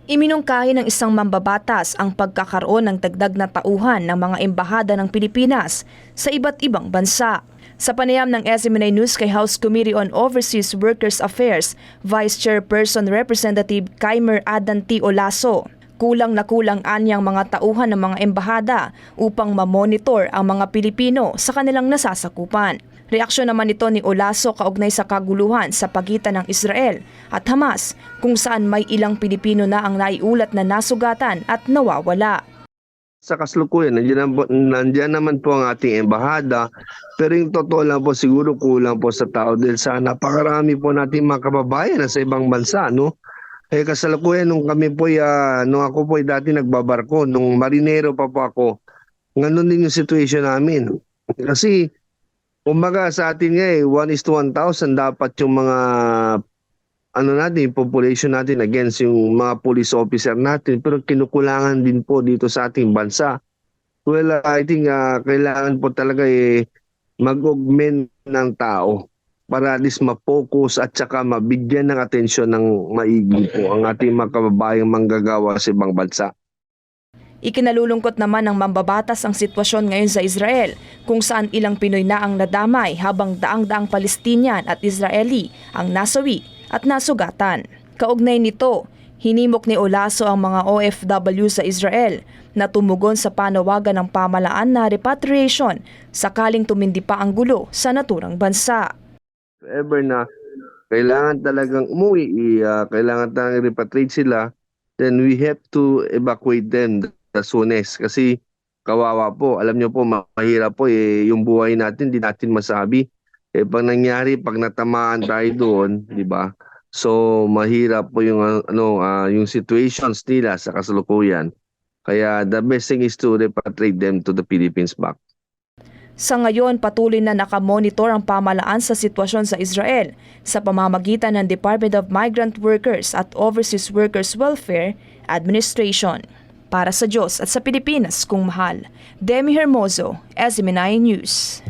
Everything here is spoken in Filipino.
Iminungkahi ng isang mambabatas ang pagkakaroon ng dagdag na tauhan ng mga embahada ng Pilipinas sa iba't ibang bansa. Sa panayam ng SMNI News kay House Committee on Overseas Workers Affairs, Vice Chairperson Representative Kaimer Adan T. Olaso, kulang na kulang anyang mga tauhan ng mga embahada upang mamonitor ang mga Pilipino sa kanilang nasasakupan. Reaksyon naman ito ni Olaso kaugnay sa kaguluhan sa pagitan ng Israel at Hamas kung saan may ilang Pilipino na ang naiulat na nasugatan at nawawala. Sa kasalukuyan, nandiyan naman po ang ating embahada, pero yung totoo lang po siguro kulang po sa tao dahil sa napakarami po nating mga kababayan na sa ibang bansa, no? Kasalukuyan nung kami po, nung ako po dati nagbabarko, nung marinero pa po ako, ngayon din yung situation namin. Kasi kumbaga sa atin nga 1:1,000 dapat yung mga population natin against yung mga police officer natin, pero kinukulangan din po dito sa ating bansa. Well, I think kailangan po talaga mag-augment ng tao para at least ma-focus at saka mabigyan ng atensyon ng maigi po ang ating mga kababayang manggagawa sa ibang bansa. Ikinalulungkot naman ng mambabatas ang sitwasyon ngayon sa Israel kung saan ilang Pinoy na ang nadamay habang daang-daang Palestinian at Israeli ang nasawi at nasugatan. Kaugnay nito, hinimok ni Olaso ang mga OFW sa Israel na tumugon sa panawagan ng pamahalaan na repatriation sakaling tumindi pa ang gulo sa naturang bansa. If ever na kailangan talagang umuwi, kailangan talagang repatriate sila, then we have to evacuate them as soonest kasi kawawa po. Alam niyo po, mahirap po yung buhay natin, di natin masabi. Pag nangyari, pag natamaan tayo doon, di ba? So mahirap po yung yung situations nila sa kasalukuyan. Kaya the best thing is to repatriate them to the Philippines back. Sa ngayon, patuloy na nakamonitor ang pamahalaan sa sitwasyon sa Israel sa pamamagitan ng Department of Migrant Workers at Overseas Workers Welfare Administration. Para sa Diyos at sa Pilipinas kung mahal, Demi Hermoso, SMNI News.